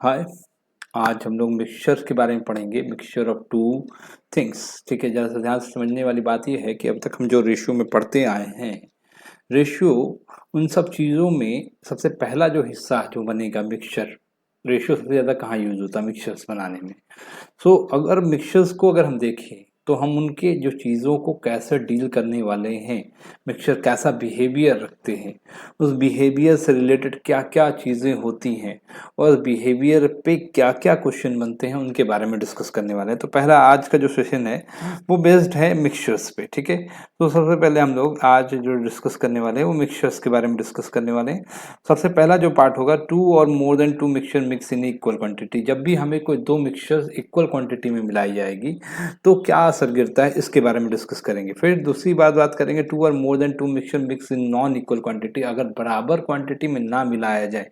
हाय। आज हम लोग मिक्सचर के बारे में पढ़ेंगे, मिक्सचर ऑफ टू थिंग्स। ठीक है, ज़रा सा ध्यान से समझने वाली बात यह है कि अब तक हम जो रेशियो में पढ़ते आए हैं, रेशियो उन सब चीज़ों में सबसे पहला जो हिस्सा जो बनेगा मिक्सचर। रेशियो सबसे ज़्यादा कहाँ यूज़ होता है मिक्सचर्स बनाने में। अगर मिक्सचर्स को अगर हम देखें तो हम उनके जो चीज़ों को कैसे डील करने वाले हैं, मिक्सचर कैसा बिहेवियर रखते हैं, उस बिहेवियर से रिलेटेड क्या क्या चीज़ें होती हैं और बिहेवियर पे क्या क्या क्वेश्चन बनते हैं, उनके बारे में डिस्कस करने वाले हैं। तो पहला आज का जो सेशन है वो बेस्ड है मिक्सचर्स पे। ठीक है, तो सबसे पहले हम लोग आज जो डिस्कस करने वाले हैं वो मिक्सचर्स के बारे में डिस्कस करने वाले हैं। सबसे पहला जो पार्ट होगा, टू और more than two mixture mix in equal quantity. जब भी हमें कोई दो मिक्सचर्स इक्वल क्वांटिटी में मिलाई जाएगी तो क्या असर गिरता है, इसके बारे में डिस्कस करेंगे। फिर दूसरी बात करेंगे, टू और more than two mixture mix in non equal quantity. अगर बराबर क्वांटिटी में ना मिलाया जाए,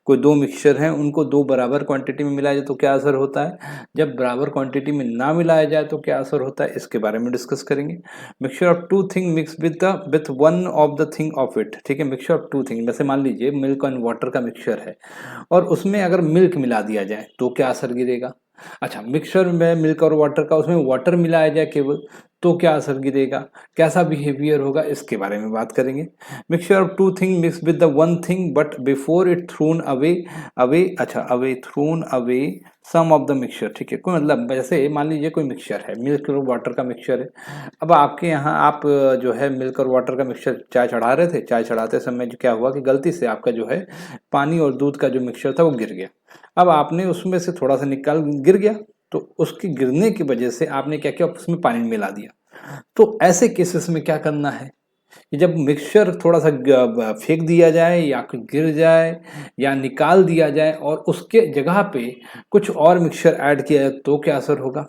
कोई दो मिक्सचर हैं उनको दो बराबर क्वांटिटी में मिलाया जाए तो क्या असर होता है, जब बराबर क्वांटिटी में ना मिलाया जाए तो क्या असर होता है, इसके बारे में डिस्कस करेंगे। Mixture of two thing mix with one of the thing of it. ठीक है, मिक्सचर ऑफ टू थिंग, जैसे मान लीजिए मिल्क एंड वाटर का मिक्सचर है और उसमें अगर मिल्क मिला दिया जाए तो क्या असर गिरेगा। अच्छा, मिक्सचर में मिल्क और वाटर का, उसमें वाटर मिलाया जाए केवल, तो क्या असर गिरेगा, कैसा बिहेवियर होगा, इसके बारे में बात करेंगे। Mixture of two thing mix with the one thing but before it thrown away away thrown away some of the mixture. ठीक है, कोई मतलब जैसे मान लीजिए कोई मिक्सचर है, मिल्क और वाटर का मिक्सचर है। अब आपके यहाँ आप जो है मिल्क और वाटर का मिक्सचर चाय चढ़ा रहे थे, चाय चढ़ाते समय जो क्या हुआ कि गलती से आपका जो है पानी और दूध का जो मिक्सचर था वो गिर गया। अब आपने उसमें से थोड़ा सा निकाल, गिर गया, तो उसके गिरने की वजह से आपने क्या किया, उसमें पानी मिला दिया। तो ऐसे केसेस में क्या करना है कि जब मिक्सचर थोड़ा सा फेंक दिया जाए या गिर जाए या निकाल दिया जाए और उसके जगह पे कुछ और मिक्सचर ऐड किया जाए तो क्या असर होगा।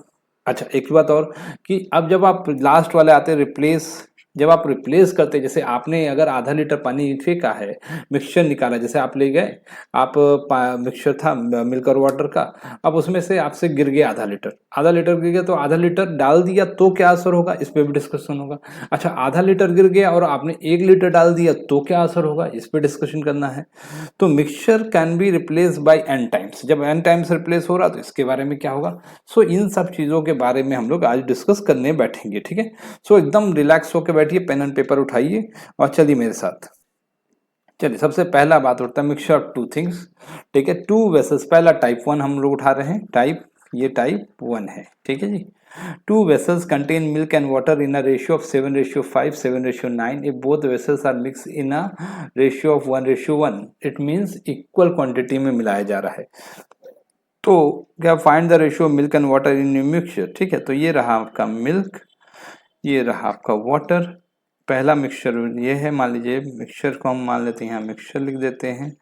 अच्छा, एक बात और कि अब जब आप लास्ट वाले आते हैं रिप्लेस, जब आप रिप्लेस करते, जैसे आपने अगर आधा लीटर पानी फेंका है, मिक्सचर निकाला, जैसे आप ले गए, आप मिक्सचर था मिल्क और वाटर का, अब उसमें से आपसे गिर गया आधा लीटर गिर गया, तो आधा लीटर डाल दिया तो क्या असर होगा, इस पर भी डिस्कशन होगा। अच्छा, आधा लीटर गिर गया और आपने एक लीटर डाल दिया तो क्या असर होगा, इस पर डिस्कशन करना है। तो mixture can be replace by n times, जब एन टाइम्स रिप्लेस हो रहा तो इसके बारे में क्या होगा। इन सब चीज़ों के बारे में हम लोग आज डिस्कस करने बैठेंगे। ठीक है, एकदम रिलैक्स होकर बैठिए, पेन एंड पेपर उठाइए और चलिए मेरे साथ। चलिए, सबसे पहला बात होता है मिक्सचर ऑफ टू थिंग्स। ठीक है, टू वेसल्स, पहला टाइप वन हम लोग उठा रहे हैं, ये टाइप वन है। ठीक है जी। Two vessels contain milk and water in a ratio of 7:5, 7:9। If both vessels are mix in a ratio of 1:1, it means equal quantity में मिलाया जा रहा है। तो क्या, find the ratio milk and water in new mixture. ठीक है, तो ये रहा आपका मिल्क, ये रहा आपका वाटर। पहला मिक्सचर ये है, मान लीजिए मिक्सचर को हम मान लेते हैं, यहाँ मिक्सचर लिख देते हैं,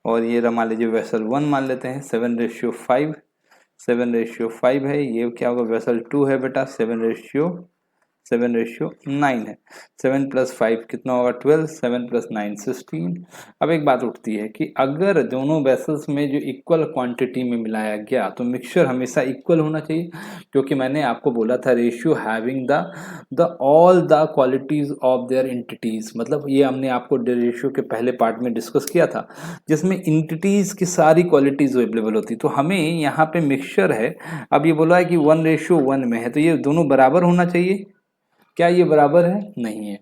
और ये रहा मान लीजिए वेसल वन मान लेते हैं, 7:5, 7:5 है। ये क्या होगा, वेसल टू है बेटा, 7:9 है। 7+5 कितना होगा, 12, 7+9 16। अब एक बात उठती है कि अगर दोनों वेसल्स में जो इक्वल क्वांटिटी में मिलाया गया तो मिक्सचर हमेशा इक्वल होना चाहिए, क्योंकि मैंने आपको बोला था ratio having the all the qualities of their entities. मतलब ये हमने आपको रेशियो के पहले पार्ट में डिस्कस किया था, जिसमें एंटिटीज की सारी क्वालिटीज अवेलेबल होती। तो हमें यहाँ पे मिक्सचर है, अब ये बोला है कि 1:1 में है, तो ये दोनों बराबर होना चाहिए। क्या ये बराबर है, नहीं है।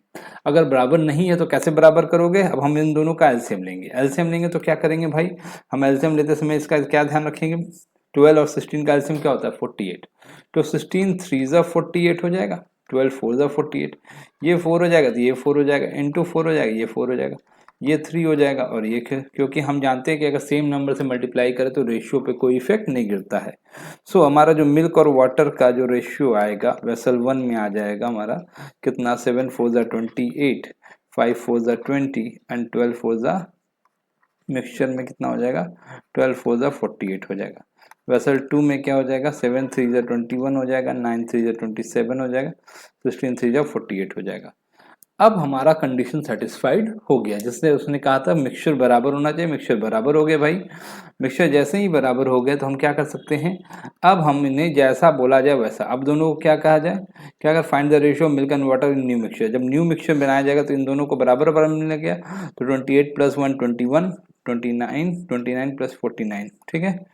अगर बराबर नहीं है तो कैसे बराबर करोगे, अब हम इन दोनों का एलसीएम लेंगे। एलसीएम लेंगे तो क्या करेंगे भाई, हम एलसीएम लेते समय इसका क्या ध्यान रखेंगे, 12 और 16 का एलसीएम क्या होता है, 48। तो 16 3 48 हो जाएगा, 12 4 48, ये 4 हो जाएगा तो ये 4 हो जाएगा, इंटू 4 हो जाएगा, ये 4 हो जाएगा, ये 3 हो जाएगा, और ये क्योंकि हम जानते हैं कि अगर सेम नंबर से मल्टीप्लाई करें तो रेशियो पे कोई इफेक्ट नहीं गिरता है। हमारा जो मिल्क और वाटर का जो रेशियो आएगा वेसल वन में आ जाएगा हमारा कितना, 7 4 28, 5 4 20 एंड 12 4 मिक्सचर में कितना हो जाएगा, 12 4 48 हो जाएगा। वेसल टू में क्या हो जाएगा, 7 3 21 हो जाएगा, 9 3 27 हो जाएगा, 16 3 48 हो जाएगा। अब हमारा कंडीशन सेटिस्फाइड हो गया, जिससे उसने कहा था मिक्सचर बराबर होना चाहिए, मिक्सचर बराबर हो गए भाई। मिक्सचर जैसे ही बराबर हो गए तो हम क्या कर सकते हैं, अब हम इन्हें जैसा बोला जाए वैसा, अब दोनों को क्या कहा जाए, क्या अगर find the ratio milk and water in new mixture. जब न्यू मिक्सचर बनाया जाएगा तो इन दोनों को बराबर बराबर मिलने गया, तो 28 + 1 21, 29, 29 प्लस 49, ठीक है,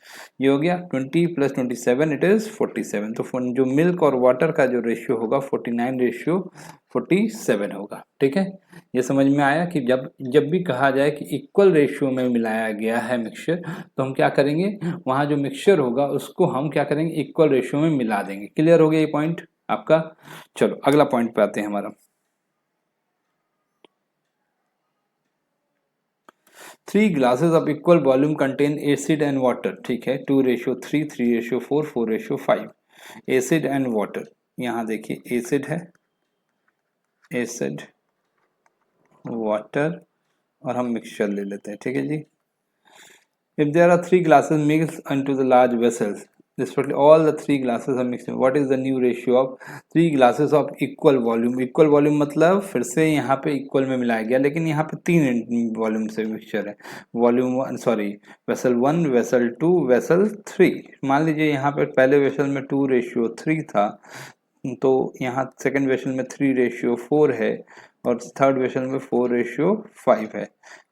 ये हो गया 20 प्लस 27, इट इज 47। तो जो मिल्क और वाटर का जो रेशियो होगा 49:47 होगा, ठीक है। ये समझ में आया कि जब जब भी कहा जाए कि इक्वल रेशियो में मिलाया गया है मिक्सचर, तो हम क्या करेंगे, वहाँ जो मिक्सचर होगा उसको हम क्या करेंगे, इक्वल रेशियो में मिला देंगे। क्लियर हो गया ये पॉइंट आपका। चलो अगला पॉइंट पे आते हैं हमारा। 3 glasses of equal volume contain acid and water, ठीक है, 2:3, 3:4, 4:5, एसिड एंड वाटर। यहाँ देखिए एसिड है, एसिड, वाटर, और हम मिक्सचर ले लेते हैं, ठीक है जी। If there are 3 glasses mixed into the large vessels, respectively all the 3 glasses are mixed, what is the new ratio of 3 glasses of equal volume? Equal volume मतलब फिर से यहाँ पे equal में मिलाया गया, लेकिन यहाँ पे 3 वॉल्यूम से मिक्सचर है। Volume 1, sorry, vessel 1, vessel 2, vessel 3। मान लीजिए यहाँ पे पहले वेसल में 2:3 था, तो यहाँ सेकंड वेसल में 3:4 है, और थर्ड वेसल में 4:5 है।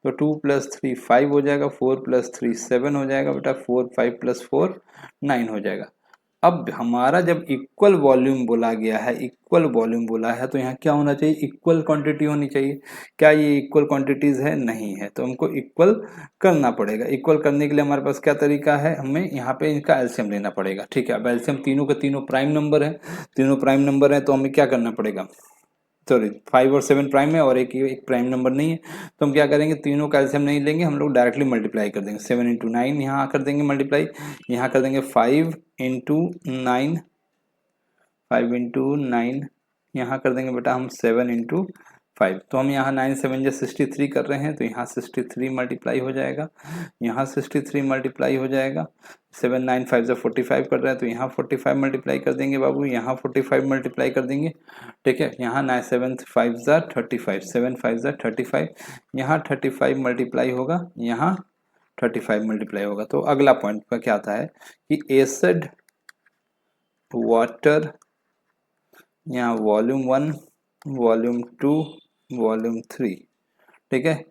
तो 2 + 3 5 हो जाएगा, 4 + 3 7 हो जाएगा बेटा, 4 5 + 4 9 हो जाएगा। अब हमारा जब इक्वल वॉल्यूम बोला गया है, इक्वल वॉल्यूम बोला है, तो यहाँ क्या होना चाहिए, इक्वल क्वांटिटी होनी चाहिए। क्या ये इक्वल क्वांटिटीज है? नहीं है, तो हमको इक्वल करना पड़ेगा। इक्वल करने के लिए हमारे पास क्या तरीका है, हमें यहाँ पे इनका एलसीएम लेना पड़ेगा, ठीक है। अब एलसीएम तीनों के तीनों प्राइम नंबर है, तीनों प्राइम नंबर है, तो हमें क्या करना पड़ेगा, सॉरी 5 और 7 प्राइम है और एक प्राइम नंबर नहीं है, तो हम क्या करेंगे, तीनों का एलसीएम नहीं लेंगे, हम लोग डायरेक्टली मल्टीप्लाई कर देंगे। 7 × 9 यहाँ कर देंगे मल्टीप्लाई, यहाँ कर देंगे 5 × 9, 5 × 9, यहाँ कर देंगे बेटा हम 7 × 5। तो हम यहाँ 9 7 या 63 कर रहे हैं, तो यहाँ 63 मल्टीप्लाई हो जाएगा, यहाँ 63 मल्टीप्लाई हो जाएगा। 7 9 5 45 कर रहे हैं, तो यहाँ 45 मल्टीप्लाई कर देंगे बाबू, यहाँ 45 मल्टीप्लाई कर देंगे, ठीक है। यहाँ 9 7 5 35, 7 5 35, यहाँ 35 मल्टीप्लाई होगा, यहाँ 35 मल्टीप्लाई होगा। तो अगला पॉइंट पर क्या आता है कि एसिड, वाटर, यहाँ वॉल्यूम 1, वॉल्यूम 2, वॉल्यूम 3, ठीक है।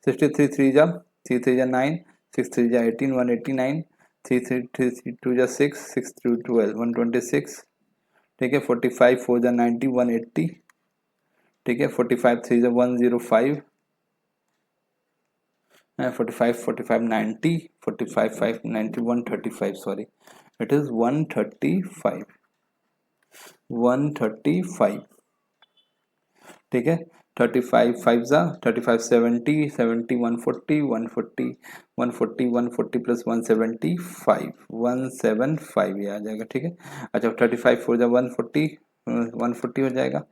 63 3 जा 3 3 जा 9, 6 3 जा 18, 189, 3 3 3 2 जा 6, 6 2 12, 126, ठीक है। 45 4 जा 90, 180, ठीक है। 45 3 जा 105, 45 45 90, 45 5 90, 135, सॉरी, इट इज 135, 135, ठीक है। 35 5 जा 35 70 70 140 140 140 140 प्लस 175 175 ये आ जाएगा, ठीक है। अच्छा 35 4 जा 140 140 हो जाएगा।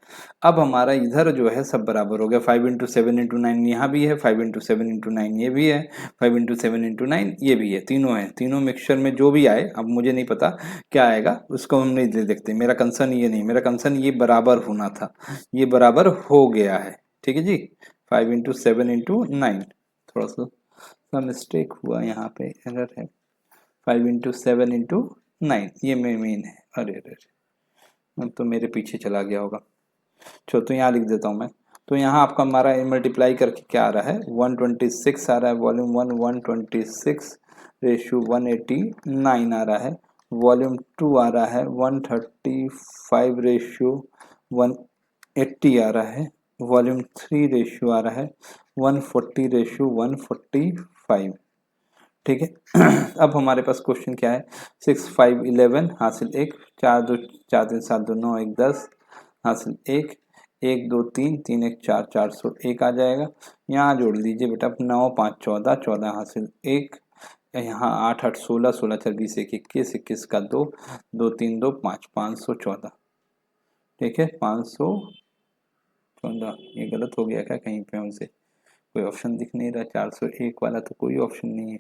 अब हमारा इधर जो है सब बराबर हो गया, 5 × 7 × 9 यहाँ भी है, 5 × 7 × 9 ये भी है, 5 × 7 × 9 ये भी है, तीनों है। तीनों मिक्सचर में जो भी आए, अब मुझे नहीं पता क्या आएगा, उसको हम नहीं देखते, मेरा कंसर्न ये नहीं, मेरा कंसर्न ये बराबर होना था, ये बराबर हो गया है, ठीक है जी। 5 × 7 × 9, थोड़ा सा मिस्टेक हुआ यहाँ पे, एरर है। 5 × 7 × 9 ये मेन है, अरे अरे तो मेरे पीछे चला गया होगा, चलो तो यहाँ लिख देता हूँ मैं। तो यहाँ आपका हमारा मल्टीप्लाई करके क्या आ रहा है, 126 आ रहा है, वॉल्यूम 1 126 रेशियो 189 आ रहा है, वॉल्यूम 2 आ रहा है 135 रेशियो 180 आ रहा है, वॉल्यूम 3 रेशियो आ रहा है 140 रेशियो 145, ठीक है। अब हमारे पास क्वेश्चन क्या है, 6 5 11 हासिल 1, 4 2 4 3 7 2 9 1 10 हासिल 1, 1 2 3 3 1 4 401 आ जाएगा। यहाँ जोड़ लीजिए बेटा, 9 5 14 14 हासिल 1, यहाँ 8 8 16 16 4 20 1 21 21 का 2 2 3 2 5 514, ठीक है। 514, ये गलत हो गया क्या कहीं पे हमसे, कोई ऑप्शन दिख नहीं रहा, 401 वाला तो कोई ऑप्शन नहीं है।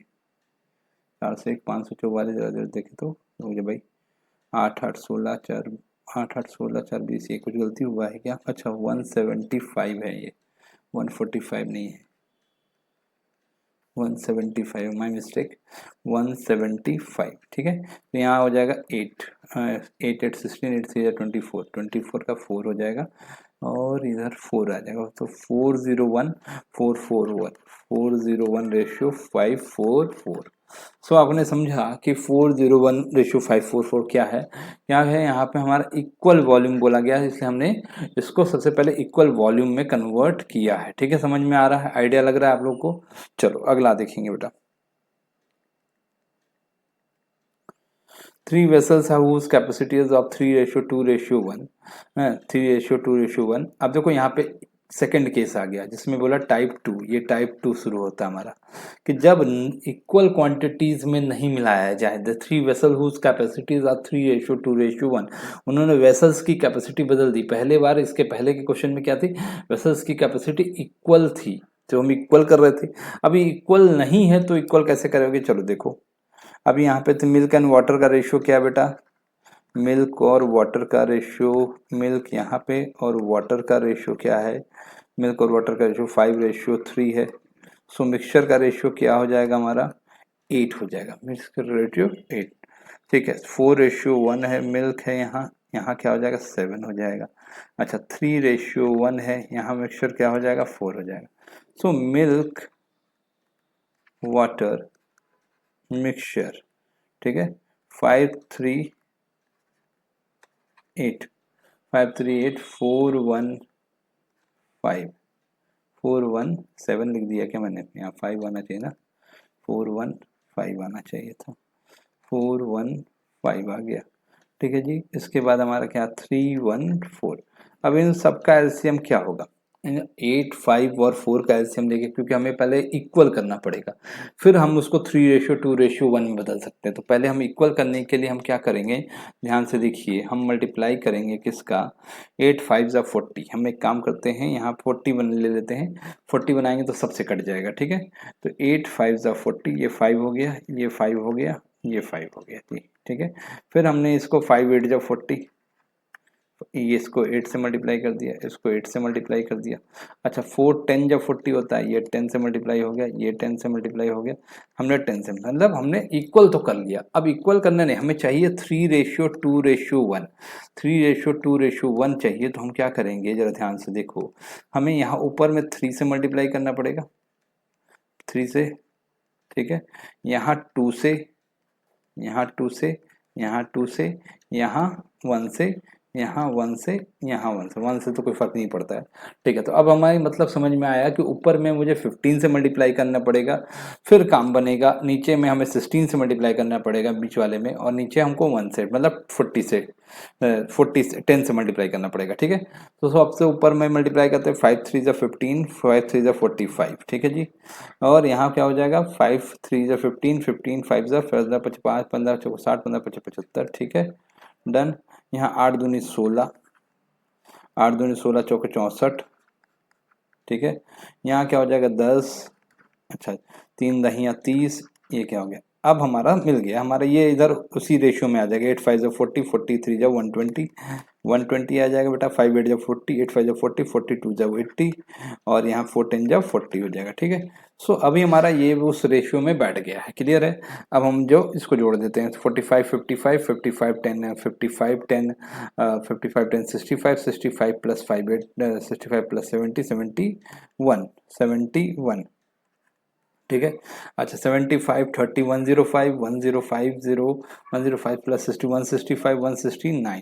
401 544 जरा जरा देखे तो मुझे भाई, 8 8 16 4 8 8 16 4 20, ये कुछ गलती हुआ है क्या? अच्छा 175 है ये, 145 नहीं है, 175 माई मिस्टेक, 175, ठीक है। तो यहाँ हो जाएगा 8 8 8 16 8 3 24 24 का 4 हो जाएगा, और इधर 4 आ जाएगा, तो 401 441 401:544। सो आपने समझा कि 401:544 क्या है यहाँ पे हमारा इक्वल वॉल्यूम बोला गया है, इसलिए हमने इसको सबसे पहले इक्वल वॉल्यूम में कन्वर्ट किया है। ठीक है, समझ में आ रहा है, आइडिया लग रहा है आप लोग को। चलो अगला देखेंगे बेटा। 3 vessels have whose capacity is of 3:2:1 है, 3:2:1। अब देखो यहाँ पे सेकंड केस आ गया जिसमें बोला टाइप 2, ये टाइप 2 शुरू होता है हमारा कि जब इक्वल क्वांटिटीज में नहीं मिलाया जाए। The 3 vessel whose capacities are 3:2:1। उन्होंने वेसल्स की कैपेसिटी बदल दी। पहले बार इसके पहले के क्वेश्चन में क्या थी, वेसल्स की कैपेसिटी इक्वल थी, जो हम इक्वल कर रहे थे। अभी इक्वल नहीं है तो इक्वल कैसे करोगे, चलो देखो। अभी यहाँ पे तो मिल्क एंड वाटर का रेशियो क्या है बेटा, मिल्क और वाटर का रेशियो, मिल्क यहाँ पे और वाटर का रेशियो क्या है, मिल्क और वाटर का रेशियो 5:3 है। सो मिक्सचर का रेशियो क्या हो जाएगा हमारा, 8 हो जाएगा, मिक्सचर रेशियो 8। ठीक है, 4:1 है, मिल्क है यहाँ, यहाँ क्या हो जाएगा 7 हो जाएगा। अच्छा 3:1 है, यहाँ मिक्सचर क्या हो जाएगा 4 हो जाएगा। सो मिल्क वाटर मिक्सचर, ठीक है, 538 538 415 417 लिख दिया क्या मैंने, यहाँ 5 आना चाहिए ना, 415 आना चाहिए था, 415 आ गया। ठीक है जी, इसके बाद हमारा क्या 314। अब इन सबका एलसीएम क्या होगा, 8, 5 और 4 का एलसीएम लेके, क्योंकि हमें पहले इक्वल करना पड़ेगा, फिर हम उसको 3:2:1 में बदल सकते हैं। तो पहले हम इक्वल करने के लिए हम क्या करेंगे, ध्यान से देखिए, हम मल्टीप्लाई करेंगे किसका, 8 5 जा 40। हम एक काम करते हैं, यहाँ 40 ले लेते हैं, 40 बनाएंगे तो सबसे कट जाएगा। ठीक है, तो 8 5 जा 40, ये 5 हो गया, ये 5 हो गया, ये 5 हो गया जी। ठीक है, फिर हमने इसको 5 8 जा 40, ये इसको 8 से मल्टीप्लाई कर दिया, इसको 8 से मल्टीप्लाई कर दिया। अच्छा 4 10 जब 40 होता है, ये 10 से मल्टीप्लाई हो गया, ये 10 से मल्टीप्लाई हो गया, हमने 10 से, मतलब हमने इक्वल तो कर लिया। अब इक्वल करने नहीं, हमें चाहिए 3:2:1, 3:2:1 चाहिए। तो हम क्या करेंगे, जरा ध्यान से देखो, हमें यहाँ ऊपर में 3 से मल्टीप्लाई करना पड़ेगा, 3 से, ठीक है, यहाँ 2 से, यहाँ 2 से, यहाँ 2 से, यहाँ 1 से, यहाँ 1 से, यहाँ 1 से, 1 से तो कोई फर्क नहीं पड़ता है। ठीक है, तो अब हमारी मतलब समझ में आया कि ऊपर में मुझे 15 से मल्टीप्लाई करना पड़ेगा, फिर काम बनेगा। नीचे में हमें 16 से मल्टीप्लाई करना पड़ेगा बीच वाले में, और नीचे हमको 1 से, मतलब 40 से 10 से मल्टीप्लाई करना पड़ेगा। ठीक है, तो सबसे ऊपर में मल्टीप्लाई करते हैं, 5 3 जा 15, 5 3 जा 45। ठीक है जी, और यहाँ क्या हो जाएगा, 5 3 जा 15, 15 5 जा 5 15 15 60 15 75। ठीक है, डन। यहाँ 8 दूनी 16, 8 दूनी 16 चौके 64। ठीक है, यहाँ क्या हो जाएगा 10, अच्छा 3 दहिया 30, ये क्या हो गया, अब हमारा मिल गया, हमारा ये इधर उसी रेशियो में आ जाएगा। 8 5 जा 40, 43 जा 120, 120 आ जाएगा बेटा, 5 8 जा 40, 8 5 जा 40, 42 जा 80, और यहाँ 4 10 जा 40 हो जाएगा। ठीक है, सो अभी हमारा ये उस रेशियो में बैठ गया है, क्लियर है। अब हम जो इसको जोड़ देते हैं, 45 55 55 10 55 10 55 10 65 65 प्लस 5 8 65 प्लस 70 71 71। ठीक है, अच्छा 75 30 105 1050 105 प्लस 60 165 169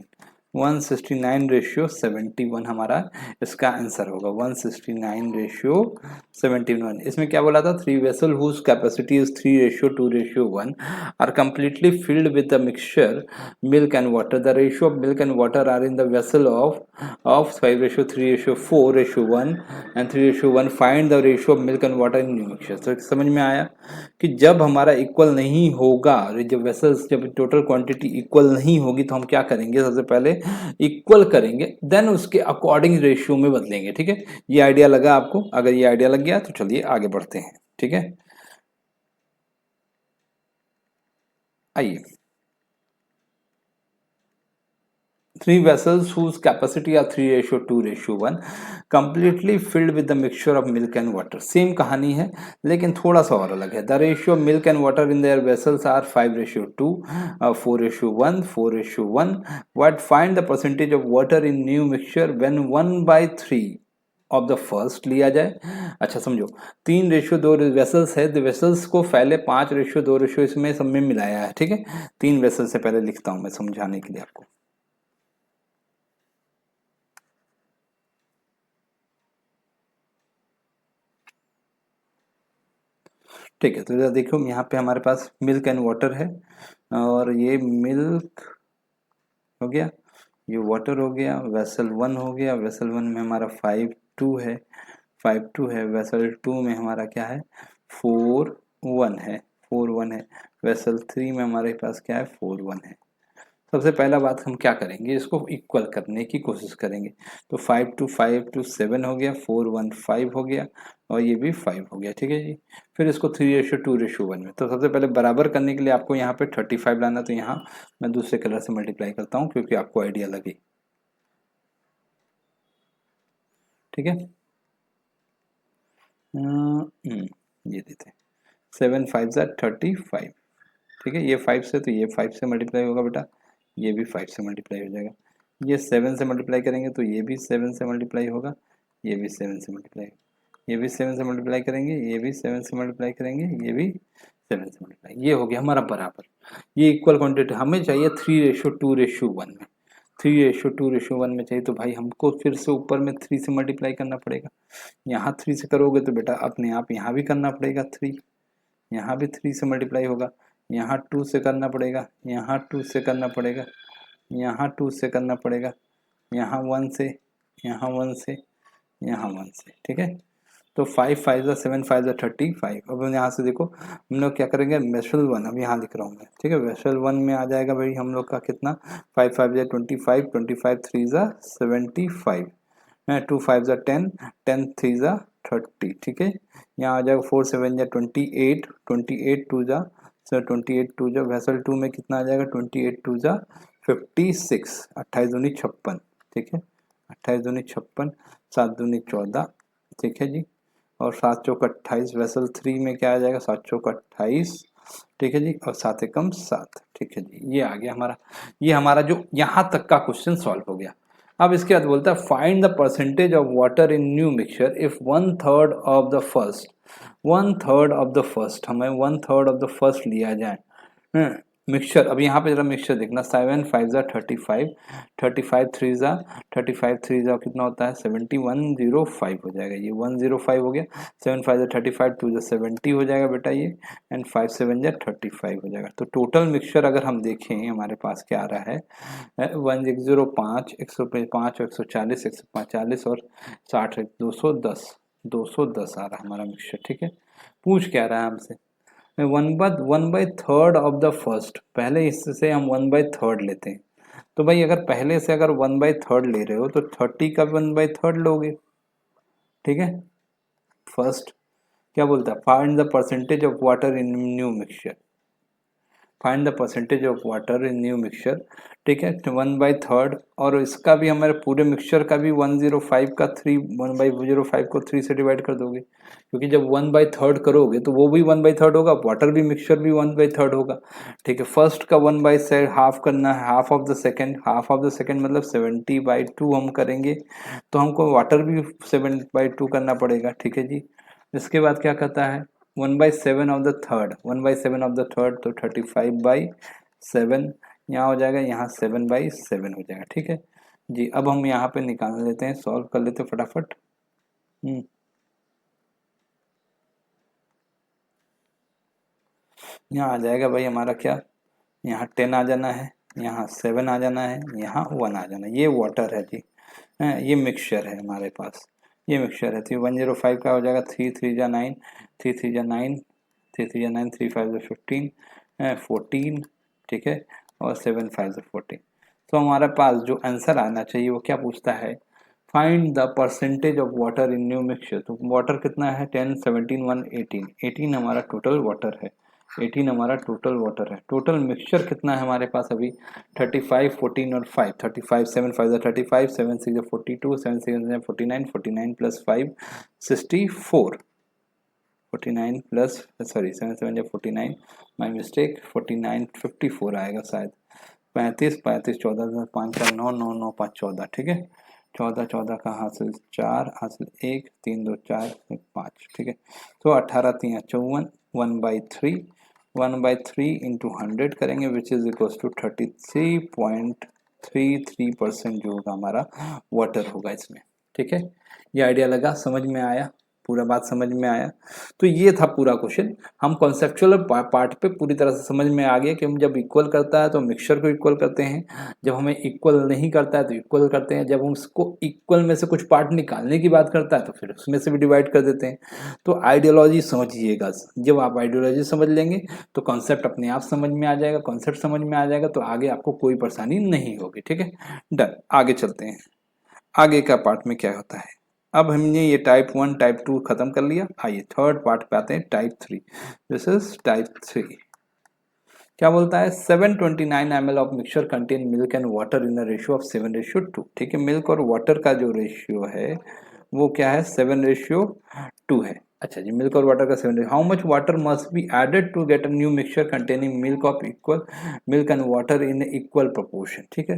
169:71 हमारा इसका आंसर होगा, 169:71। इसमें क्या बोला था, 3 vessel whose capacity is 3:2:1 are completely filled with the mixture milk and water. The ratio of milk and water are in the vessel of 5:3:4:1 and 3:1। Find the ratio of milk and water in new mixture. तो समझ में आया कि जब हमारा equal नहीं होगा, जब वेसल्स, जब टोटल क्वांटिटी इक्वल नहीं होगी, तो हम क्या करेंगे, सबसे पहले इक्वल करेंगे, देन उसके अकॉर्डिंग रेशियो में बदलेंगे। ठीक है, ये आइडिया लगा आपको, अगर ये आइडिया लग गया तो चलिए आगे बढ़ते हैं। ठीक है, आइए, 3 vessels whose capacity are 3:2:1 completely filled with the mixture of milk and water। Same कहानी है लेकिन थोड़ा सा और अलग है। The ratio of milk and water in their vessels are 5:2, 4:1, 4:1। What find the percentage of water in new mixture when 1/3 of the first लिया जाए। अच्छा समझो, 3:2 वेसल्स है, तो वेसल्स को पहले 5:2 इसमें सब में मिलाया है, ठीक है। 3 वेसल से पहले लिखता हूं मैं समझाने के लिए आपको। ठीक है, तो इधर देखो यहाँ पे हमारे पास मिल्क एंड वाटर है, और ये मिल्क हो गया, ये वाटर हो गया, वेसल 1 हो गया, वेसल 1 में हमारा 5:2 है, 5:2 है, वेसल 2 में हमारा क्या है 4:1 है, 4:1 है, वेसल 3 में हमारे पास क्या है 4:1 है। सबसे पहला बात हम क्या करेंगे, इसको इक्वल करने की कोशिश करेंगे। तो 5:2 हो गया, 4:1 5 हो गया, और ये भी 5 हो गया, ठीक है जी। फिर इसको 3:2:1 में, तो सबसे पहले बराबर करने के लिए आपको यहाँ पे 35 लाना, तो यहाँ मैं दूसरे कलर से मल्टीप्लाई करता हूँ क्योंकि आपको आइडिया लगे, ठीक है। ये देते हैं 7×5 = 35, ठीक है। ये 5 से, तो ये 5 से मल्टीप्लाई होगा बेटा, ये भी 5 से मल्टीप्लाई हो जाएगा। ये 7 से मल्टीप्लाई करेंगे तो ये भी 7 से मल्टीप्लाई होगा, ये भी 7 से मल्टीप्लाई, ये भी 7 से मल्टीप्लाई करेंगे, ये भी 7 से मल्टीप्लाई करेंगे, ये भी 7 से मल्टीप्लाई। ये हो गया हमारा बराबर। ये इक्वल क्वांटिटी हमें चाहिए 3:2:1 में, 3:2:1 में चाहिए, तो भाई हमको फिर से ऊपर में 3 से मल्टीप्लाई करना पड़ेगा। यहाँ 3 से करोगे तो बेटा अपने आप यहाँ भी करना पड़ेगा 3, यहाँ भी 3 से मल्टीप्लाई होगा, यहाँ 2 से करना पड़ेगा, यहाँ 2 से करना पड़ेगा, यहाँ 2 से करना पड़ेगा, यहाँ 1 से, यहाँ 1 से, यहाँ 1 से, ठीक है। तो 5×5 = 7, 5 × 35। अब यहाँ से देखो हम लोग क्या करेंगे, वेसल 1 अब यहाँ लिख रहा हूँ मैं, ठीक है। वेसल 1 में आ जाएगा भाई हम लोग का कितना, 5×5 = 25, 25×3 = 75, 2×5 = 10, 10×3 = 30, ठीक है। यहाँ आ जाएगा 4×7 = 28, 28×2 वेसल 2 में कितना आ जाएगा 28×2 = 56, 28×2 = 56, ठीक है। 28×2 = 56, 7×2 = 14, ठीक है जी। और 7×4 = 28, वेसल 3 में क्या आ जाएगा 7×4 = 28, ठीक है जी, और 7×1 = 7, ठीक है जी। ये आ गया हमारा, ये हमारा जो यहाँ तक का क्वेश्चन सॉल्व हो गया। अब इसके बाद बोलता है find the percentage of water in new mixture if 1/3 of the first, 1/3 of the first, हमें 1/3 ऑफ द फर्स्ट लिया जाए मिक्सचर। अब यहाँ पे जरा मिक्सचर देखना, 7×5 = 35, 35×3 कितना होता है 70, 105 हो जाएगा, ये 105 हो गया। 7×5 = 35, 2×70 हो जाएगा बेटा ये, एंड 5×7 = 35 हो जाएगा। तो टोटल मिक्सचर अगर हम देखें हमारे पास क्या आ रहा है 105, 105, 140, 145 और 60, 210, 210 आ रहा है हमारा मिक्सचर, ठीक है। पूछ क्या रहा है हमसे, 1/3 ऑफ द फर्स्ट, पहले इससे हम 1/3 लेते हैं। तो भाई अगर पहले से अगर 1/3 ले रहे हो तो 30 का 1/3 लोगे, ठीक है। फर्स्ट क्या बोलता है, find the percentage of water in new mixture, find the percentage of water in new mixture, ठीक है। 1/3, और इसका भी हमारे पूरे मिक्सचर का भी 105 का 3, 1/05 को 3 से डिवाइड कर दोगे, क्योंकि जब 1/3 करोगे तो वो भी 1/3 होगा, वाटर भी मिक्सचर भी 1/3 होगा, ठीक है। फर्स्ट का 1/हाफ करना है, half of the second, half of the second मतलब 70/2 हम करेंगे, तो हमको वाटर भी 7/2 करना पड़ेगा, ठीक है जी। इसके बाद क्या कहता है 1/7 of the third, 1/7 of the third, तो 35/7 यहाँ हो जाएगा, यहाँ 7/7 हो जाएगा, ठीक है जी। अब हम यहाँ पे निकाल लेते हैं, सॉल्व कर लेते हैं फटाफट। यहाँ आ जाएगा भाई हमारा क्या, यहाँ 10 आ जाना है, यहाँ 7 आ जाना है, यहाँ 1 आ जाना है, ये वाटर है जी। ये मिक्सचर है हमारे पास, ये मिक्सचर है। तो 105 का हो जाएगा 3×3 = 9, 3×3 = 9, 3×3 = 9, 3×5 = 15, 14, ठीक है, और 7×5 = 14। तो हमारे पास जो आंसर आना चाहिए वो क्या पूछता है, find the percentage of water in new mixture. तो वाटर कितना है 10, 17, 1, 18, 18 हमारा टोटल वाटर है, 18 हमारा टोटल वाटर है। टोटल मिक्सचर कितना है हमारे पास अभी 35, 14 और 5, 35, 7×5 = 35, 7×6 = 42, 7×6 = 49, 49 + 5 64, 49 प्लस सॉरी 7×7 = 49, माई मिस्टेक, 49 54 आएगा शायद, 35, 35 14 5 4 9 9 9 5 14, ठीक है। 14 14 का हासिल 4, हासिल 1, 3 2 4 1 5, ठीक है। तो 18 3 54, 1/3, 1/3 इंटू 100 करेंगे विच इज इक्वल्स टू 33.33% जो होगा हमारा वाटर होगा इसमें, ठीक है। ये आइडिया लगा, समझ में आया, पूरा बात समझ में आया। तो ये था पूरा क्वेश्चन। हम कॉन्सेप्चुअल पार्ट पे पूरी तरह से समझ में आ गया कि हम जब इक्वल करता है तो मिक्सचर को इक्वल करते हैं, जब हमें इक्वल नहीं करता है तो इक्वल करते हैं, जब हम उसको इक्वल में से कुछ पार्ट निकालने की बात करता है तो फिर उसमें से भी डिवाइड कर देते हैं। तो आइडियोलॉजी समझिएगा, जब आप आइडियोलॉजी समझ लेंगे तो कॉन्सेप्ट अपने आप समझ में आ जाएगा, कॉन्सेप्ट समझ में आ जाएगा तो आगे आपको कोई परेशानी नहीं होगी, ठीक है। डन, आगे चलते हैं। आगे का पार्ट में क्या होता है, अब हमने ये टाइप 1 टाइप 2 खत्म कर लिया। आइए थर्ड पार्ट पे आते हैं, टाइप 3। This is type 3। क्या बोलता है, 729 ml of mixture contain milk and water in the ratio of 7:2, ठीक है। मिल्क और वाटर का जो रेशियो है वो क्या है, 7:2 है। अच्छा जी, मिल्क और वाटर का 7, how much water must be added to get a new mixture containing milk of equal milk and water in equal proportion, ठीक है।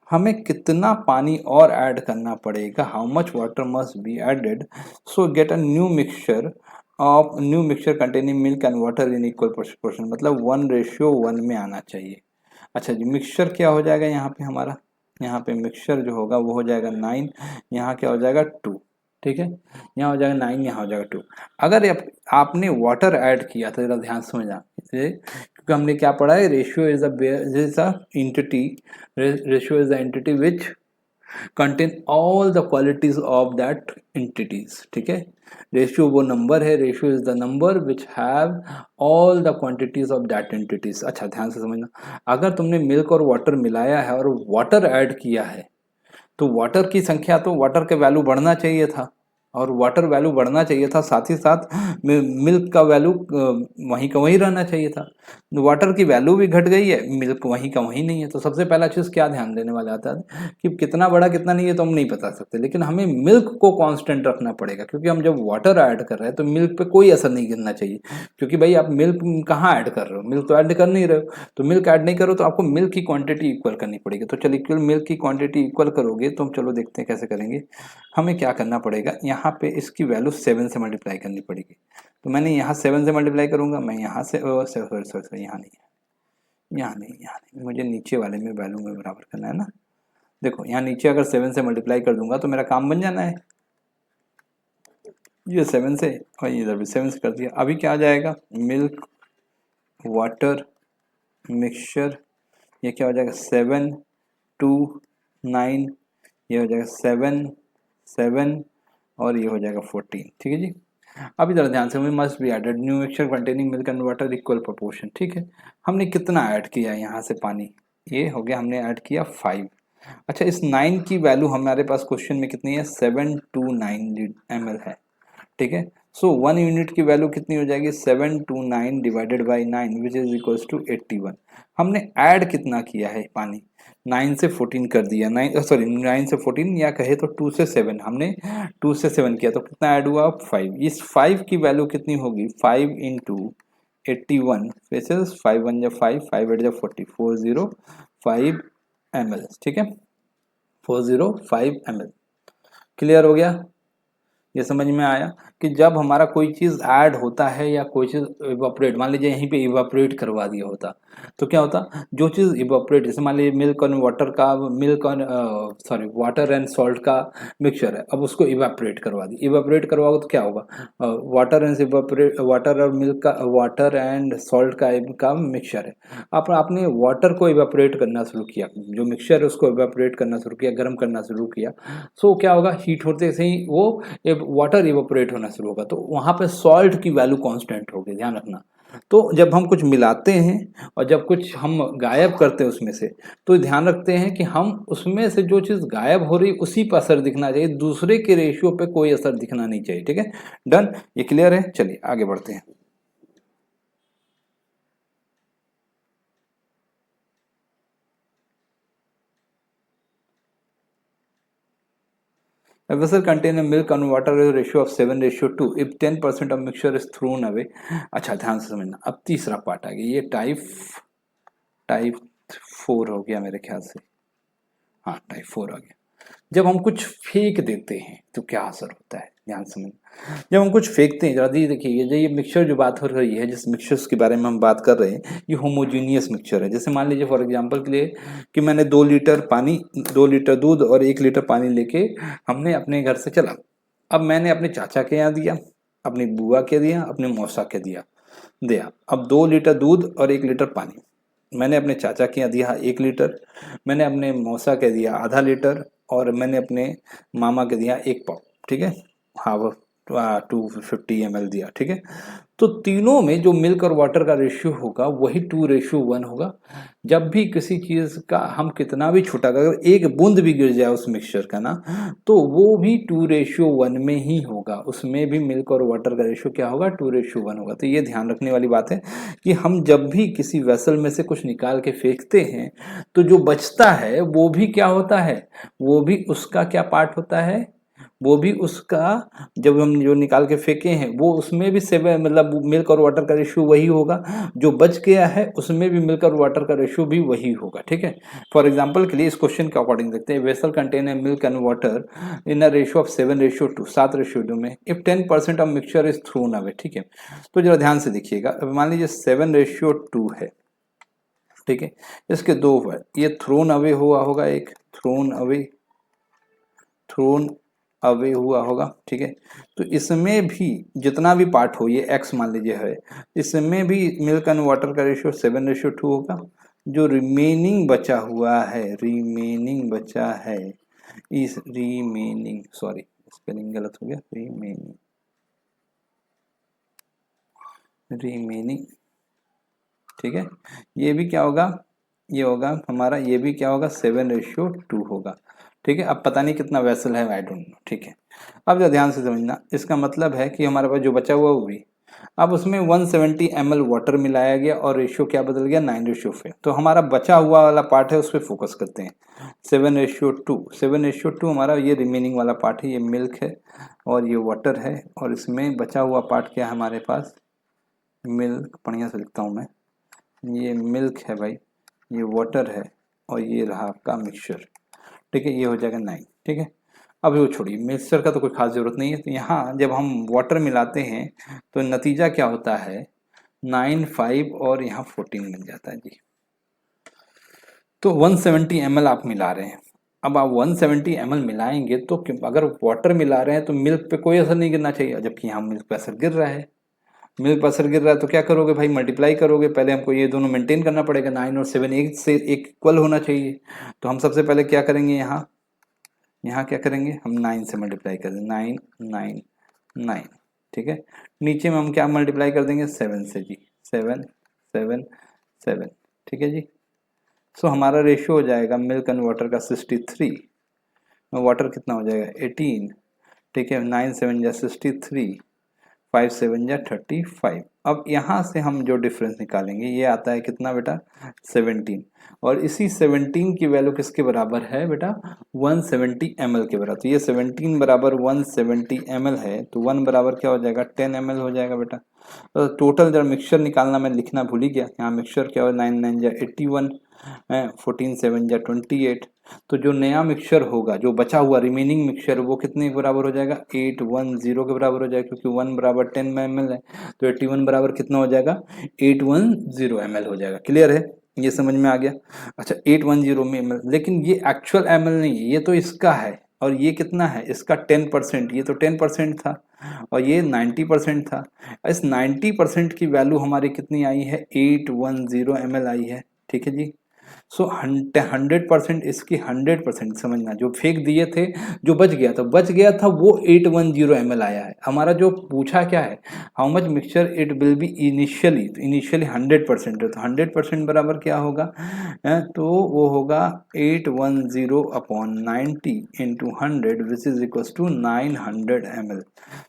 हमें कितना पानी और ऐड करना पड़ेगा, how much water must be added so get a new mixture containing milk and water in equal proportion, मतलब 1:1 में आना चाहिए। अच्छा जी, मिक्सचर क्या हो जाएगा यहाँ पे हमारा, यहाँ पे मिक्सचर जो होगा वो हो जाएगा 9, यहाँ क्या हो जाएगा 2, ठीक है। यहाँ हो जाएगा 9, यहाँ हो जाएगा 2। अगर आपने वाटर ऐड किया तो जरा ध्यान से समझना, क्योंकि हमने क्या पढ़ा है, ratio is a entity, ratio is the entity which contain all the qualities of that entities, ठीक है। रेशियो वो नंबर है, ratio is the number which have all the quantities of that entities. अच्छा ध्यान से समझना, अगर तुमने मिल्क और वाटर मिलाया है और वाटर ऐड किया है तो वाटर की संख्या, तो वाटर के वैल्यू बढ़ना चाहिए था और वाटर वैल्यू बढ़ना चाहिए था, साथ ही साथ मिल्क का वैल्यू वहीं का वहीं रहना चाहिए था। वाटर की वैल्यू भी घट गई है, मिल्क वहीं का वहीं नहीं है। तो सबसे पहला चीज़ क्या ध्यान देने वाला आता है कि कितना बड़ा कितना नहीं है तो हम नहीं बता सकते, लेकिन हमें मिल्क को कांस्टेंट रखना पड़ेगा, क्योंकि हम जब वाटर ऐड कर रहे हैं तो मिल्क पे कोई असर नहीं गिरना चाहिए। क्योंकि भाई आप मिल्क कहाँ ऐड कर रहे हो, मिल्क तो ऐड कर नहीं रहे हो, तो मिल्क ऐड नहीं करो तो आपको मिल्क की क्वांटिटी इक्वल करनी पड़ेगी। तो चलिए इक्वल मिल्क की क्वांटिटी इक्वल करोगे तो हम चलो देखते हैं कैसे करेंगे। हमें क्या करना पड़ेगा, यहाँ पे इसकी वैल्यू 7 से मल्टीप्लाई करनी पड़ेगी। तो मैंने यहाँ 7 से मल्टीप्लाई करूंगा, मैं यहाँ से सॉरी यहाँ नहीं, यहाँ नहीं, यहाँ नहीं, मुझे नीचे वाले में वैल्यू में बराबर करना है ना। देखो यहाँ नीचे अगर 7 से मल्टीप्लाई कर दूंगा तो मेरा काम बन जाना है, ये 7 से और इधर भी 7 से कर दिया। अभी क्या आ जाएगा, मिल्क वाटर मिक्सचर, ये क्या हो जाएगा 7 2 9, ये हो जाएगा 7 7 और ये हो जाएगा 14, ठीक है जी। अब इधर ध्यान से, हमें must be added new mixture containing milk and water equal proportion, ठीक है। हमने कितना ऐड किया यहाँ से पानी, ये हो गया, हमने ऐड किया 5। अच्छा, इस 9 की वैल्यू हमारे पास क्वेश्चन में कितनी है, 729 ml है, ठीक है। सो 1 यूनिट की वैल्यू कितनी हो जाएगी, 729 divided by 9 which is equals to 81। हमने ऐड कितना किया है पानी, 9 से 14 कर दिया, 9 से 14 या कहे तो 2 से 7, हमने 2 से 7 किया तो कितना ऐड हुआ 5। इस 5 की वैल्यू कितनी होगी, 5 इंटू 81 विच इज 5 1 जा 5 5 8 जा 40, 405 ml, ठीक है, 405 ml। क्लियर हो गया, ये समझ में आया कि जब हमारा कोई चीज़ ऐड होता है या कोई चीज़ इवापोरेट, मान लीजिए यहीं पे इवापोरेट करवा दिया होता तो क्या होता, जो चीज़ इवापोरेट, जैसे मान लीजिए मिल्क और वाटर का, मिल्क और सॉरी वाटर एंड सॉल्ट का मिक्सचर है, अब उसको इवापोरेट करवा दी, इवापोरेट करवाओगे तो क्या होगा, वाटर एंड इवापोरेट, वाटर और मिल्क का, वाटर एंड सॉल्ट का मिक्सचर है। आपने वाटर को इवापोरेट करना शुरू किया, जो मिक्सचर है उसको इवापोरेट करना शुरू किया, गर्म करना शुरू किया, सो क्या होगा, हीट होते से ही वो वाटर इवोपरेट होना शुरू होगा, तो वहां पे सॉल्ट की वैल्यू कांस्टेंट होगी, ध्यान रखना। तो जब हम कुछ मिलाते हैं और जब कुछ हम गायब करते हैं उसमें से, तो ध्यान रखते हैं कि हम उसमें से जो चीज गायब हो रही उसी पर असर दिखना चाहिए, दूसरे के रेशियो पे कोई असर दिखना नहीं चाहिए, ठीक है। डन, ये क्लियर है, चलिए आगे बढ़ते हैं। A vessel containing milk and water is a ratio of 7:2 if 10% of mixture is thrown away। अच्छा ध्यान से समझना, अब तीसरा पार्ट आ गया, ये टाइप 4 हो गया मेरे ख्याल से, हाँ टाइप 4 आ गया। जब हम कुछ फेंक देते हैं तो क्या असर होता है, ध्यान समझ। जब हम कुछ फेंकते हैं, जरा देखिए ये मिक्सचर जो बात हो रही है, जिस मिक्सचर्स के बारे में हम बात कर रहे हैं, ये होमोजीनियस मिक्सचर है। जैसे मान लीजिए फॉर एग्जांपल के लिए कि मैंने 2 लीटर पानी, 2 लीटर दूध और 1 लीटर पानी लेके हमने अपने घर से चला। अब मैंने अपने चाचा के यहाँ दिया, अपनी बुआ के दिया, अपने मौसा के दिया। अब 2 लीटर दूध और 1 लीटर पानी मैंने अपने चाचा के यहाँ दिया 1 लीटर, मैंने अपने मौसा के दिया आधा लीटर, और मैंने अपने मामा के दिया 1 पाव, ठीक है, हाफ 250 ml दिया, ठीक है। तो तीनों में जो मिल्क और वाटर का रेशियो होगा वही 2:1 होगा। जब भी किसी चीज़ का हम कितना भी छोटा, अगर एक बूंद भी गिर जाए उस मिक्सचर का ना, तो वो भी 2:1 में ही होगा। उसमें भी मिल्क और वाटर का रेशियो क्या होगा, 2:1 होगा। तो ये ध्यान रखने वाली बात है कि हम जब भी किसी वेसल में से कुछ निकाल के फेंकते हैं तो जो बचता है वो भी क्या होता है, वो भी उसका क्या पार्ट होता है, वो भी उसका, जब हम जो निकाल के फेंके हैं वो उसमें भी 7 मतलब मिल्क और वाटर का रेशियो वही होगा। जो बच गया है उसमें भी मिल्क और वाटर का रेशियो भी वही होगा, ठीक है। फॉर एग्जांपल के लिए इस क्वेश्चन के अकॉर्डिंग देखते हैं, vessel contain a milk and water in a ratio of 7:2, 7:2 में if 10% of mixture is thrown away, ठीक है। तो जरा ध्यान से देखिएगा, मान लीजिए 7:2 है, ठीक है, इसके 2 है, ये थ्रोन अवे हुआ होगा, एक थ्रोन अवे हुआ होगा, ठीक है। तो इसमें भी जितना भी पार्ट हो, ये x मान लीजिए है, इसमें भी मिल्क एंड वाटर का रेशियो 7:2 होगा। जो रिमेनिंग बचा हुआ है, इस रिमेनिंग, सॉरी स्पेलिंग गलत हो गया, रिमेनिंग, ठीक है, ये भी क्या होगा, ये होगा हमारा, ये भी क्या होगा, 7:2 होगा, ठीक है। अब पता नहीं कितना वेसल है, आई डोंट नो, ठीक है। अब जरा ध्यान से समझना, इसका मतलब है कि हमारे पास जो बचा हुआ वो भी, अब उसमें 170 ml वाटर मिलाया गया और रेशियो क्या बदल गया, 9:4। तो हमारा बचा हुआ वाला पार्ट है, उस पर फोकस करते हैं। 7:2 हमारा ये रिमेनिंग वाला पार्ट है, ये मिल्क है और ये वाटर है, और इसमें बचा हुआ पार्ट क्या है हमारे पास, मिल्क, बढ़िया से लिखता हूँ मैं, ये मिल्क है भाई, ये वाटर है, और ये रहा आपका मिक्सचर, ठीक है। ये हो जाएगा 9, ठीक है। अब वो छोड़िए, मिक्सचर का तो कोई खास जरूरत नहीं है। तो यहाँ जब हम वाटर मिलाते हैं तो नतीजा क्या होता है, 9, 5 और यहाँ 14 बन जाता है जी। तो 170 ml आप मिला रहे हैं। अब आप 170 ml मिलाएंगे तो अगर वाटर मिला रहे हैं तो मिल्क पे कोई असर नहीं गिरना चाहिए, जबकि यहाँ मिल्क पे असर गिर रहा है। मिल्क पर असर गिर रहा है तो क्या करोगे भाई, मल्टीप्लाई करोगे। पहले हमको ये दोनों मेंटेन करना पड़ेगा, 9 और 7 एक से एक इक्वल होना चाहिए। तो हम सबसे पहले क्या करेंगे, यहाँ क्या करेंगे, हम 9 से मल्टीप्लाई कर देंगे, 9 9 9, ठीक है। नीचे में हम क्या मल्टीप्लाई कर देंगे, 7 से जी, 7 7 7, ठीक है जी। सो हमारा रेशियो हो जाएगा मिल्क एंड वाटर का 63, वाटर कितना हो जाएगा 18, ठीक है। 9 7 जा 63, 5 7 जा 35। अब यहाँ से हम जो डिफरेंस निकालेंगे ये आता है कितना बेटा, 17, और इसी 17 की वैल्यू किसके बराबर है बेटा, 170 ml के बराबर। तो ये 17 बराबर 170 ml है, तो 1 बराबर क्या हो जाएगा, 10 ml हो जाएगा बेटा। तो टोटल जब मिक्सचर निकालना मैं लिखना भूल ही गया, यहाँ मिक्सचर क्या हो, 9 9 जा 81, 14 7 जा 28। तो जो नया मिक्सचर होगा, जो बचा हुआ रिमेनिंग मिक्सचर, वो कितने के बराबर हो जाएगा, 810 के बराबर हो जाएगा, क्योंकि 1 बराबर 10 ml है, तो 81 बराबर कितना हो जाएगा, 810 ml हो जाएगा। क्लियर है, ये समझ में आ गया। अच्छा 810 में ml, लेकिन ये एक्चुअल ml नहीं है, ये तो इसका है, और ये कितना है, इसका 10%, ये तो 10% था और ये 90% था। इस 90% की वैल्यू हमारी कितनी आई है, 810 ml आई है, ठीक है जी। सो 100% इसकी 100% समझना, जो फेंक दिए थे, जो बच गया था वो 810 ml आया है। हमारा जो पूछा क्या है, how much mixture it will be initially, तो इनिशियली 100% है, तो 100% बराबर क्या होगा, तो वो होगा 810 upon 90 into 100 which is equal to 900 ml।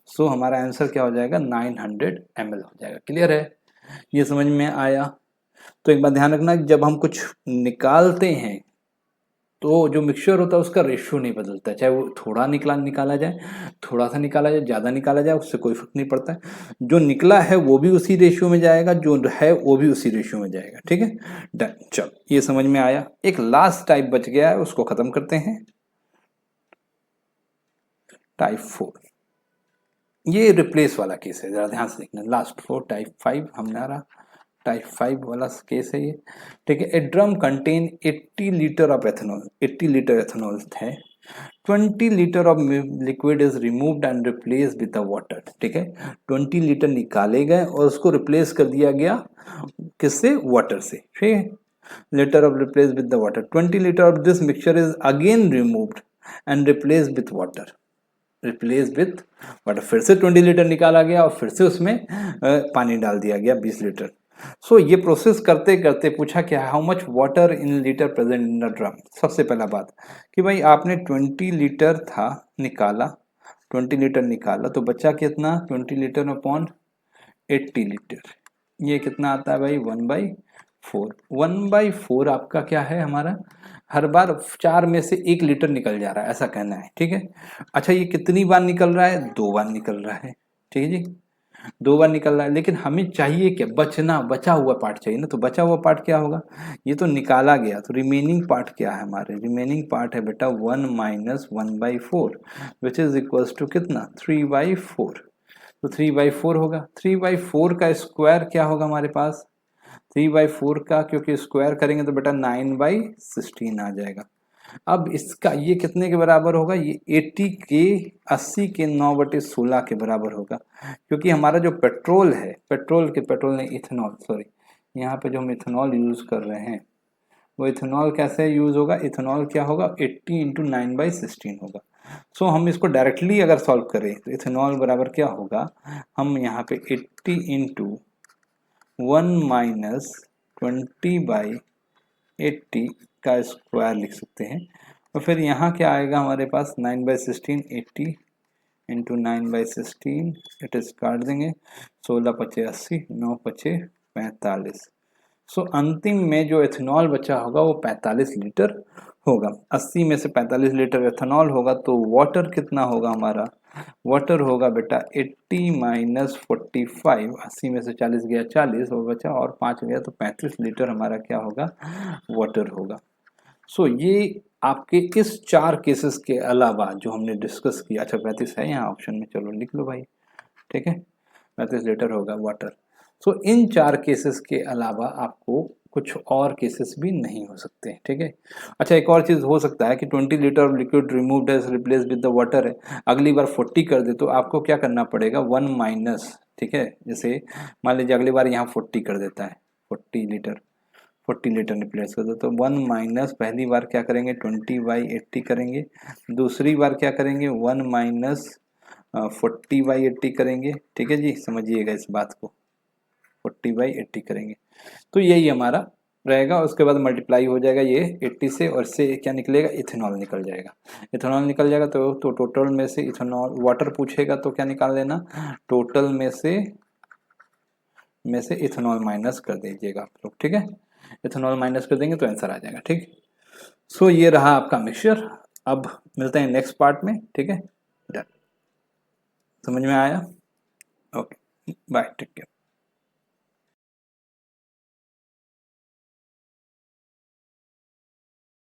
So हमारा आंसर क्या हो जाएगा, 900 ml हो जाएगा। क्लियर है, ये समझ में आया। तो एक बात ध्यान रखना, जब हम कुछ निकालते हैं तो जो मिक्सचर होता है उसका रेशियो नहीं बदलता, चाहे वो थोड़ा निकाला जाए, थोड़ा सा निकाला जाए, ज़्यादा निकाला जाए, उससे कोई फर्क नहीं पड़ता है। जो निकला है वो भी उसी रेशियो में जाएगा, जो है वो भी उसी रेशियो में जाएगा, ठीक है, डन। चलो ये समझ में आया। एक लास्ट टाइप बच गया है, उसको ख़त्म करते हैं। टाइप 4। ये रिप्लेस वाला केस है, जरा ध्यान से देखना। लास्ट 4 टाइप 5 हमारा टाइप 5 वाला केस है ये, ठीक है। A drum contain 80 litre of ethanol, 80 litre ethanol है। 20 litre of liquid is removed and replace with the water, ठीक है। 20 लीटर निकाले गए और उसको रिप्लेस कर दिया गया किससे? वाटर से, ठीक है। Litre off replace with the water, 20 litre of this mixture is again removed and replace with water, replace with water. फिर से 20 लीटर निकाला गया और फिर से उसमें पानी डाल दिया गया 20 लीटर। सो ये प्रोसेस करते करते पूछा क्या, how much water in litre present in the drum. सबसे पहला बात कि भाई आपने 20 लीटर था निकाला, 20 लीटर निकाला तो बचा कितना? 20 लीटर अपॉन 80 लीटर, ये कितना आता है भाई? 1/4। 1/4 आपका क्या है हमारा? हर बार 4 में से 1 लीटर निकल जा रहा है, ऐसा कहना है, ठीक है। अच्छा ये कितनी बार निकल रहा है? 2 बार निकल रहा है, ठीक है जी, 2 बार निकल रहा है। लेकिन हमें चाहिए क्या? बचा हुआ पार्ट चाहिए ना। तो बचा हुआ पार्ट क्या होगा? ये तो निकाला गया, तो रिमेनिंग पार्ट क्या है हमारे? रिमेनिंग पार्ट है बेटा 1 minus 1/4 which is equals to कितना? 3/4। तो 3/4 होगा। 3/4 का स्क्वायर क्या होगा हमारे पास? 3/4 का, क्योंकि स्क्वायर करेंगे तो बेटा 9/16 आ जाएगा। अब इसका ये कितने के बराबर होगा? ये 80 के 9/16 के बराबर होगा, क्योंकि हमारा जो पेट्रोल है, पेट्रोल ने इथेनॉल, सॉरी, यहाँ पे जो हम इथेनॉल यूज कर रहे हैं वो इथेनॉल कैसे यूज होगा? इथेनॉल क्या होगा? 80 इंटू 9/16 होगा। सो हम इसको डायरेक्टली अगर सॉल्व करें तो इथेनॉल बराबर क्या होगा? हम यहाँ पे 80 इंटू 1 माइनस 20/80 का स्क्वायर लिख सकते हैं। और फिर यहाँ क्या आएगा हमारे पास? 9/16, 80 इंटू 9/16, इट इज काट देंगे, 16×5 80, 9×5 45। सो अंतिम में जो एथेनॉल बचा होगा वो 45 लीटर होगा। 80 में से 45 लीटर एथेनॉल होगा तो वाटर कितना होगा हमारा? वाटर होगा बेटा 80 माइनस 45, 80 में से 40 गया 40 और बचा और 5 गया तो 35 लीटर हमारा क्या होगा? वाटर होगा। सो ये आपके इस 4 केसेस के अलावा जो हमने डिस्कस किया, अच्छा 35 है यहाँ ऑप्शन में, चलो लिख लो भाई, ठीक है, 35 लीटर होगा वाटर। सो इन 4 केसेस के अलावा आपको कुछ और केसेस भी नहीं हो सकते, ठीक है। अच्छा एक और चीज़ हो सकता है कि 20 लीटर ऑफ लिक्विड रिमूव्ड है रिप्लेस विद द वाटर है, अगली बार 40 कर दे तो आपको क्या करना पड़ेगा? 1 माइनस, ठीक है, जैसे मान लीजिए अगली बार यहाँ 40 कर देता है, 40 लीटर रिप्लेस कर दो तो 1 माइनस, पहली बार क्या करेंगे? 20/80 करेंगे, दूसरी बार क्या करेंगे? 1 माइनस 40/80 करेंगे, ठीक है जी, समझिएगा इस बात को, 40/80 करेंगे तो यही हमारा रहेगा। उसके बाद मल्टीप्लाई हो जाएगा ये 80 से, और से क्या निकलेगा? इथेनॉल निकल जाएगा। इथेनॉल निकल जाएगा तो टोटल में से इथेनॉल, वाटर पूछेगा तो क्या निकाल देना? टोटल में से इथेनॉल माइनस कर दीजिएगा आप लोग, ठीक है। इथेनॉल माइनस कर देंगे तो आंसर आ जाएगा, ठीक। सो ये रहा आपका मिक्सचर। अब मिलते हैं नेक्स्ट पार्ट में, ठीक है। डन, समझ में आया? Okay, bye, take care.